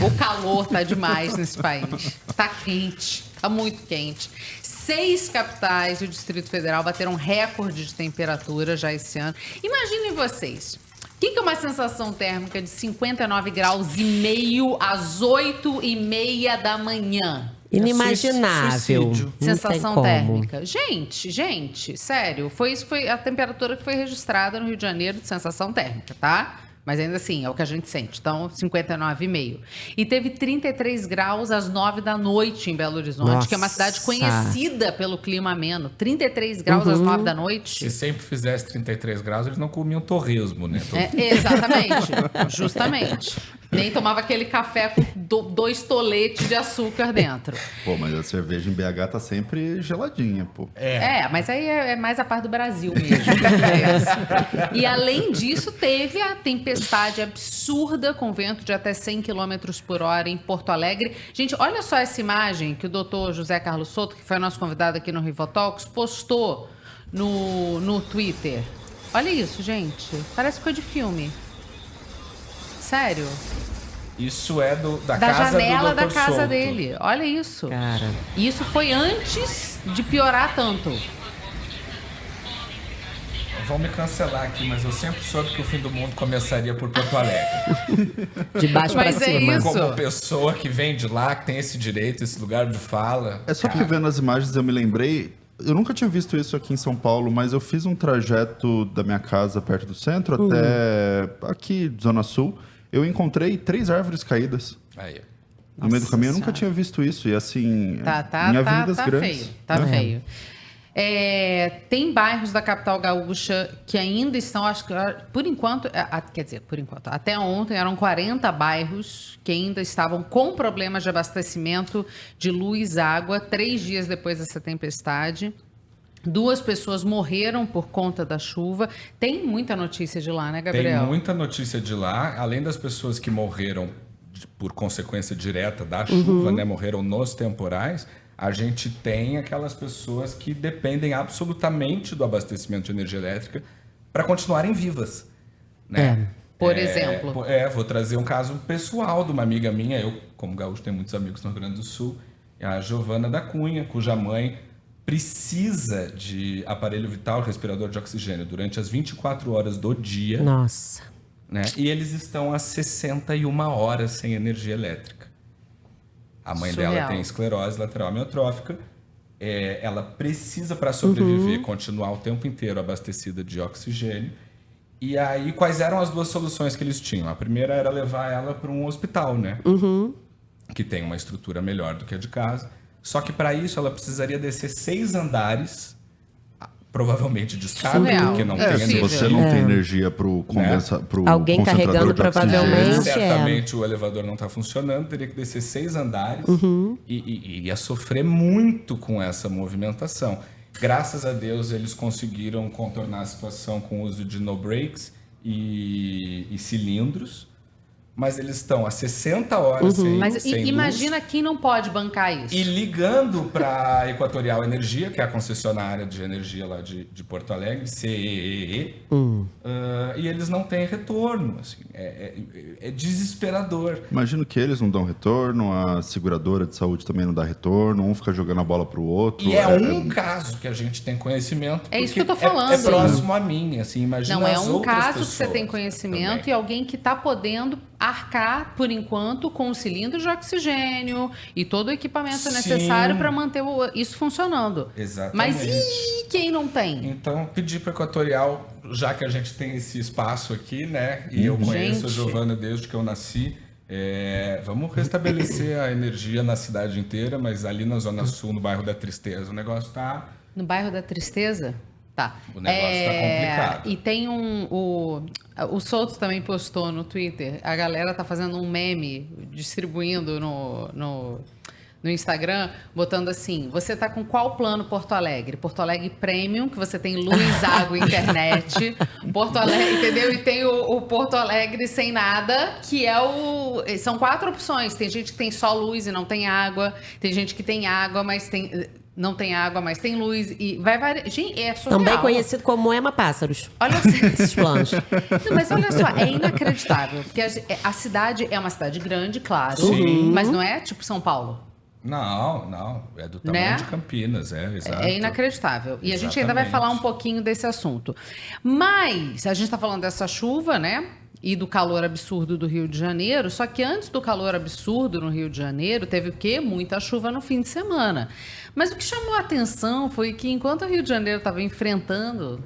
O calor tá demais nesse país. Tá quente, tá muito quente. 6 capitais do Distrito Federal bateram recorde de temperatura já esse ano. Imaginem vocês. O que é uma sensação térmica de 59 graus e meio às 8h30 da manhã? Inimaginável. Sensação térmica. Gente, sério. Foi a temperatura que foi registrada no Rio de Janeiro de sensação térmica, tá? Mas ainda assim, é o que a gente sente. Então, 59,5. E teve 33 graus às 9 da noite em Belo Horizonte, que é uma cidade conhecida pelo clima ameno. 33 graus às 9 da noite. Se sempre fizesse 33 graus, eles não comiam torresmo, né? Exatamente. Justamente. Nem tomava aquele café com 2 toletes de açúcar dentro. Pô, mas a cerveja em BH tá sempre geladinha, pô. Mas aí é mais a parte do Brasil mesmo. E além disso, teve a tempestade absurda com vento de até 100 km por hora em Porto Alegre. Gente, olha só essa imagem que o doutor José Carlos Souto, que foi nosso convidado aqui no Rivotalks, postou no Twitter. Olha isso, gente. Parece coisa de filme. Sério? Isso é da casa janela do Dr. da casa Souto. dele. Olha isso. Cara. E isso foi antes de piorar tanto. Vão me cancelar aqui, mas eu sempre soube que o fim do mundo começaria por Porto Alegre. De baixo pra Mas é cima. isso. Como pessoa que vem de lá, que tem esse direito, esse lugar de fala. É só porque vendo as imagens eu me lembrei. Eu nunca tinha visto isso aqui em São Paulo, mas eu fiz um trajeto da minha casa perto do centro até aqui, Zona Sul. Eu encontrei 3 árvores caídas. Aí. No meio do caminho eu nunca tinha visto isso. E assim, em avenidas grandes. Feio, tá feio. Tem bairros da capital gaúcha que ainda estão, acho que por enquanto, até ontem eram 40 bairros que ainda estavam com problemas de abastecimento de luz e água, 3 dias depois dessa tempestade. 2 pessoas morreram por conta da chuva. Tem muita notícia de lá, né, Gabriel? Tem muita notícia de lá. Além das pessoas que morreram por consequência direta da chuva, né, morreram nos temporais, a gente tem aquelas pessoas que dependem absolutamente do abastecimento de energia elétrica para continuarem vivas. Né? Por exemplo. Vou trazer um caso pessoal de uma amiga minha. Eu, como gaúcho, tenho muitos amigos no Rio Grande do Sul. A Giovana da Cunha, cuja mãe precisa de aparelho vital, respirador de oxigênio, durante as 24 horas do dia. Nossa. Né? E eles estão há 61 horas sem energia elétrica. A mãe dela tem esclerose lateral amiotrófica. Ela precisa, para sobreviver, continuar o tempo inteiro abastecida de oxigênio. E aí, quais eram as 2 soluções que eles tinham? A primeira era levar ela para um hospital, né? Que tem uma estrutura melhor do que a de casa. Só que para isso ela precisaria descer 6 andares, provavelmente de escada, porque não tem energia. Se você não tem energia pro alguém carregando provavelmente. Certamente o elevador não está funcionando, teria que descer 6 andares e ia sofrer muito com essa movimentação. Graças a Deus eles conseguiram contornar a situação com o uso de no-breaks e cilindros. Mas eles estão há 60 horas sem imagina luz, quem não pode bancar isso. E ligando para a Equatorial Energia, que é a concessionária de energia lá de Porto Alegre, CEEE, e eles não têm retorno. Assim, é desesperador. Imagino que eles não dão retorno, a seguradora de saúde também não dá retorno, um fica jogando a bola pro outro. E um caso que a gente tem conhecimento. É isso que eu tô falando. É próximo a mim, assim, imagina. Não, é as um outras caso que você tem conhecimento também. e alguém que está podendo arcar, por enquanto, com o cilindro de oxigênio e todo o equipamento necessário para manter isso funcionando. Exatamente. Mas e quem não tem? Então, pedir para a Equatorial, já que a gente tem esse espaço aqui, né? E eu conheço a Giovana desde que eu nasci, vamos restabelecer a energia na cidade inteira, mas ali na Zona Sul, no bairro da Tristeza, o negócio tá... No bairro da Tristeza? Tá. O negócio tá complicado. E tem o Souto também postou no Twitter, a galera tá fazendo um meme, distribuindo no Instagram, botando assim, você tá com qual plano Porto Alegre? Porto Alegre Premium, que você tem luz, água e internet. Porto Alegre, entendeu? E tem o Porto Alegre sem nada, que são 4 opções. Tem gente que tem só luz e não tem água. Tem gente que tem água, mas Não tem água, mas tem luz e vai variar. Gente, é surreal. Também conhecido como Moema Pássaros. Olha só. Esses planos. Não, mas olha só, é inacreditável. Porque a cidade é uma cidade grande, claro. Sim. Mas não é tipo São Paulo. Não. É do tamanho Né? de Campinas, exato. É inacreditável. E a gente ainda vai Exatamente. falar um pouquinho desse assunto. Mas a gente está falando dessa chuva, né? E do calor absurdo do Rio de Janeiro. Só que antes do calor absurdo no Rio de Janeiro, teve o quê? Muita chuva no fim de semana. Mas o que chamou a atenção foi que enquanto o Rio de Janeiro estava enfrentando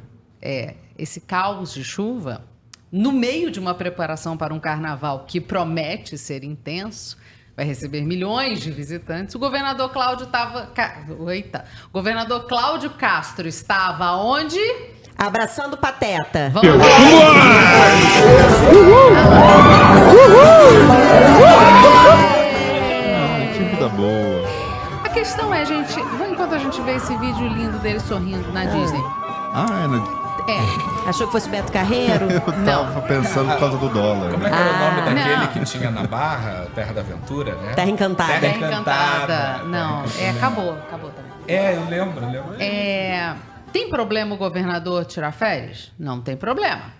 esse caos de chuva, no meio de uma preparação para um carnaval que promete ser intenso, vai receber milhões de visitantes, o governador Cláudio O governador Cláudio Castro estava onde? Abraçando o Pateta. Vamos lá. Que vida boa. A questão é, gente, enquanto a gente vê esse vídeo lindo dele sorrindo na Disney. Achou que fosse Beto Carreiro? Eu tava pensando por causa do dólar. Como é que era o nome daquele não. que tinha na Barra, Terra da Aventura, né? Terra Encantada. Terra Encantada. Não, acabou também. Eu lembro. Tem problema o governador tirar férias? Não tem problema.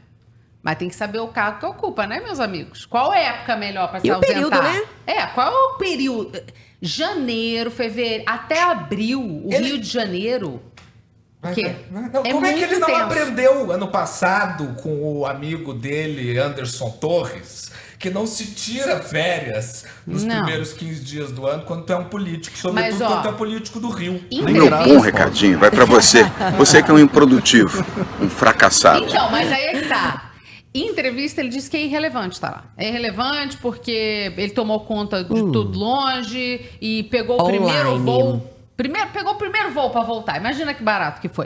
Mas tem que saber o cargo que ocupa, né, meus amigos? Qual é a época melhor para se E o ausentar? período, né? Qual é o período? Janeiro, fevereiro, até abril, o Rio de Janeiro. O quê? Como é que ele não intenso. aprendeu ano passado com o amigo dele, Anderson Torres, que não se tira férias nos primeiros 15 dias do ano quando tu é um político, sobretudo Mas, quando tu é político do Rio. Um recadinho, vai pra você. Você que é um improdutivo, um fracassado. Então, mas aí é que tá. Em entrevista, ele disse que é irrelevante, tá lá. É irrelevante porque ele tomou conta de tudo longe e pegou o primeiro voo. Pegou o primeiro voo para voltar. Imagina que barato que foi.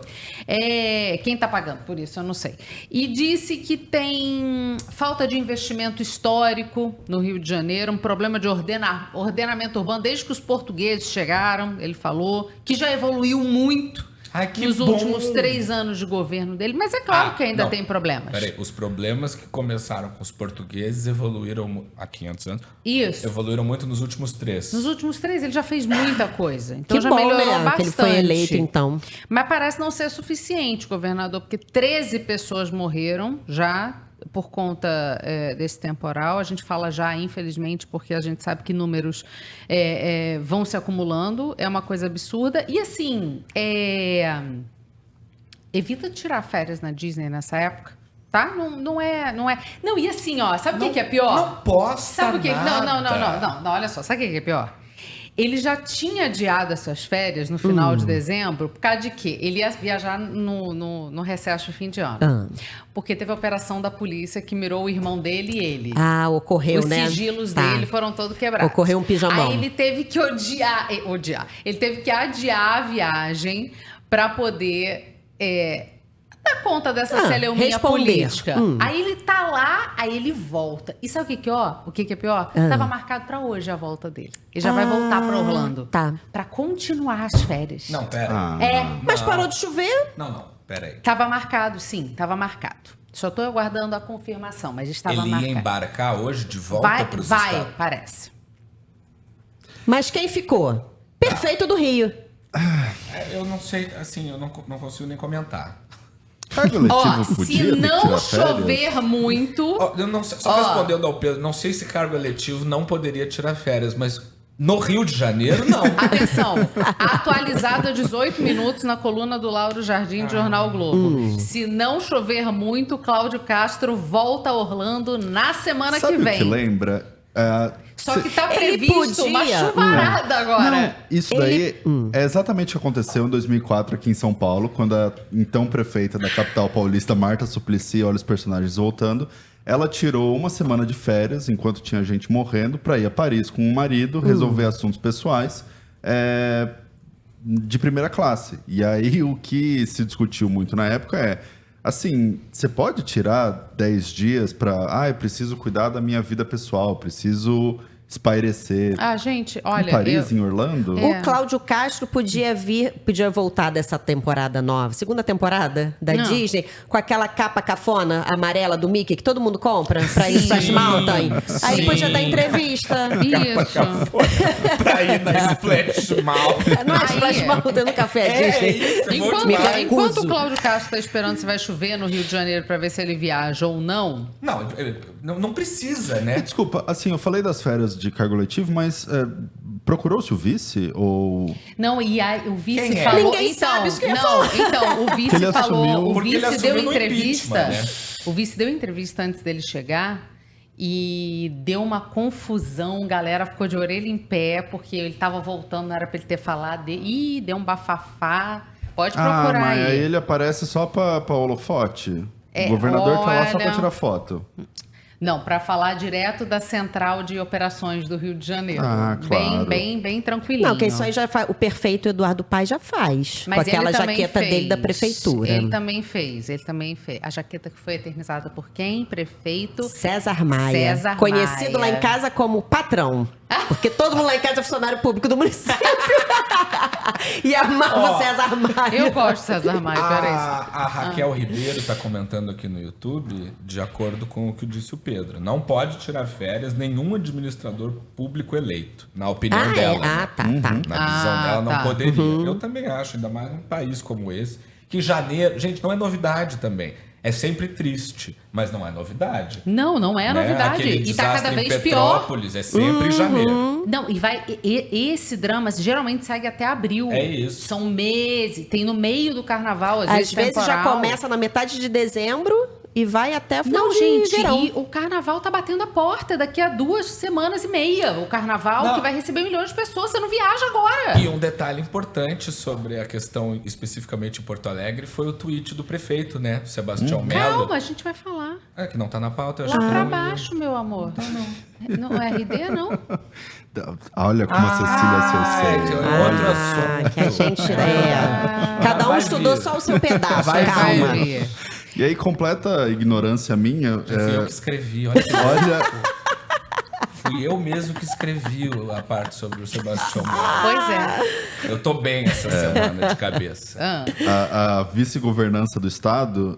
Quem tá pagando por isso, eu não sei. E disse que tem falta de investimento histórico no Rio de Janeiro, um problema de ordenamento urbano desde que os portugueses chegaram, ele falou, que já evoluiu muito. Nos últimos 3 anos de governo dele, mas é claro que ainda tem problemas. Peraí, os problemas que começaram com os portugueses evoluíram há 500 anos. Isso. Evoluíram muito nos últimos 3. Nos últimos 3 ele já fez muita coisa. Então Que já bom, melhorou né? bastante. Que ele foi eleito, então. Mas parece não ser suficiente, governador, porque 13 pessoas morreram já por conta desse temporal. A gente fala já, infelizmente, porque a gente sabe que números vão se acumulando. É uma coisa absurda. E assim, evita tirar férias na Disney nessa época. Tá? Não é. Não, e assim, ó, sabe o que é pior? Não posso. Sabe o que? Não, olha só, sabe o que é pior? Ele já tinha adiado essas férias no final de dezembro, por causa de quê? Ele ia viajar no recesso de fim de ano. Porque teve a operação da polícia que mirou o irmão dele e ele. Ocorreu, Os né? sigilos dele foram todos quebrados. Ocorreu um pijamão. Aí ele teve que odiar. Ele teve que adiar a viagem para poder dar conta dessa celeuminha política. Aí ele tá lá, aí ele volta. E sabe o que é pior? Tava marcado para hoje a volta dele. Ele já vai voltar para Orlando. Tá. Para continuar as férias. Não, pera. Mas parou de chover? Não, pera aí. Tava marcado, sim, tava marcado. Só tô aguardando a confirmação, mas estava marcado. Ele ia embarcar hoje de volta para os Estados Unidos? Parece. Mas quem ficou? Prefeito do Rio. Eu não sei, assim, eu não consigo nem comentar. Cargo eletivo podia se ter que não tirar chover férias? muito... Eu não sei, só respondendo ao Pedro, não sei se cargo eletivo não poderia tirar férias, mas no Rio de Janeiro, não. Atenção, atualizado a 18 minutos na coluna do Lauro Jardim, de Jornal o Globo. Se não chover muito, Cláudio Castro volta a Orlando na semana que vem. Sabe o que lembra? Só que tá previsto uma chuvarada agora. Não, isso daí é exatamente o que aconteceu em 2004 aqui em São Paulo, quando a então prefeita da capital paulista, Marta Suplicy, olha os personagens voltando, ela tirou uma semana de férias, enquanto tinha gente morrendo, para ir a Paris com o marido, resolver assuntos pessoais de primeira classe. E aí o que se discutiu muito na época assim, você pode tirar 10 dias para... eu preciso cuidar da minha vida pessoal, preciso espairecer. Gente, olha... Em Paris, em Orlando? O Cláudio Castro podia voltar dessa temporada nova, segunda temporada da Disney, com aquela capa cafona amarela do Mickey que todo mundo compra pra ir pras mountains. Aí podia dar entrevista. Isso. Pra ir na Splash Mountain. Não é Splash Mountain no café Disney. Enquanto o Cláudio Castro tá esperando se vai chover no Rio de Janeiro pra ver se ele viaja ou não... Não precisa, né? Desculpa, assim, eu falei das férias de cargo letivo, mas procurou-se o vice? Ou... Não, e aí o vice Quem é? falou... Ninguém sabe isso que eu ia falar. Então, o vice Ele falou... assumiu- O Porque ele vice deu assumiu no entrevista... impeachment, né? O vice deu entrevista antes dele chegar e deu uma confusão. A galera ficou de orelha em pé porque ele tava voltando, não era pra ele ter falado. Ih, deu um bafafá. Pode procurar mas aí aí. ele aparece só pra holofote? O governador tá lá só pra olha- tirar foto. Não, para falar direto da Central de Operações do Rio de Janeiro. Ah, claro. Bem tranquilinho. Não, que isso aí já faz. O perfeito Eduardo Paes já faz. Mas com aquela ele também jaqueta fez. dele da prefeitura. Ele também fez. A jaqueta que foi eternizada por quem? Prefeito César Maia. César Conhecido Maia. lá em casa como patrão. Porque todo mundo lá em casa é funcionário público do município. E amava César Maia. Eu gosto de César Maia, peraí. A Raquel Ribeiro está comentando aqui no YouTube, de acordo com o que disse o Pedro. Não pode tirar férias nenhum administrador público eleito, na opinião dela. Tá. Na visão dela, não tá. poderia. Eu também acho, ainda mais num país como esse, que janeiro... Gente, não é novidade também. É sempre triste, mas não é novidade. Não é né? novidade. Aquele E tá cada desastre em vez pior. Petrópolis é sempre janeiro. Não, esse drama geralmente segue até abril. É isso. São meses. Tem no meio do carnaval, às Às vezes já temporal. começa na metade de dezembro e vai até final Não, de gente, verão. e o carnaval tá batendo a porta daqui a 2 semanas e meia. O carnaval Não. que vai receber milhões de pessoas, você não viaja agora. E um detalhe importante sobre a questão especificamente em Porto Alegre foi o tweet do prefeito, né? Sebastião Melo. Calma, a gente vai falar. Que não tá na pauta. Eu Lá acho que pra não- baixo, meu amor. Não é RD, não? Olha como a Cecília acertou. é outro assunto. Que a gente. Cada um Vai estudou vir. só o seu pedaço. Vai calma. vir. E aí, completa ignorância minha. Fui eu que escrevi, olha que Olha, Fui eu mesmo que escrevi a parte sobre o Sebastião Melo. Pois é. Eu tô bem essa semana de cabeça. a vice-governança do Estado,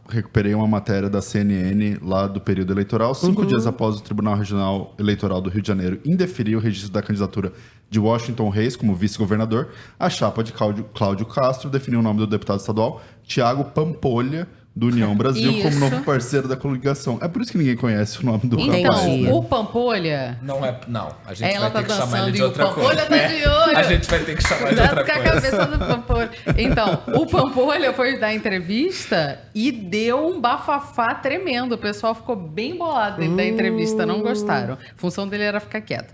recuperei uma matéria da CNN lá do período eleitoral, 5 dias após o Tribunal Regional Eleitoral do Rio de Janeiro indeferir o registro da candidatura de Washington Reis como vice-governador, a chapa de Cláudio Castro definiu o nome do deputado estadual Tiago Pampolha, do União Brasil, Isso. como novo parceiro da coligação. É por isso que ninguém conhece o nome do rapaz. Entendi. Então, o Pampolha... Não, a gente Ela vai tá ter que chamar dançando ele de e o outra coisa. Pampolha tá de olho. A gente vai ter que chamar de Dá outra com a coisa. cabeça do Pampolha. Então, o Pampolha foi dar entrevista e deu um bafafá tremendo. O pessoal ficou bem bolado dele da entrevista, não gostaram. A função dele era ficar quieto.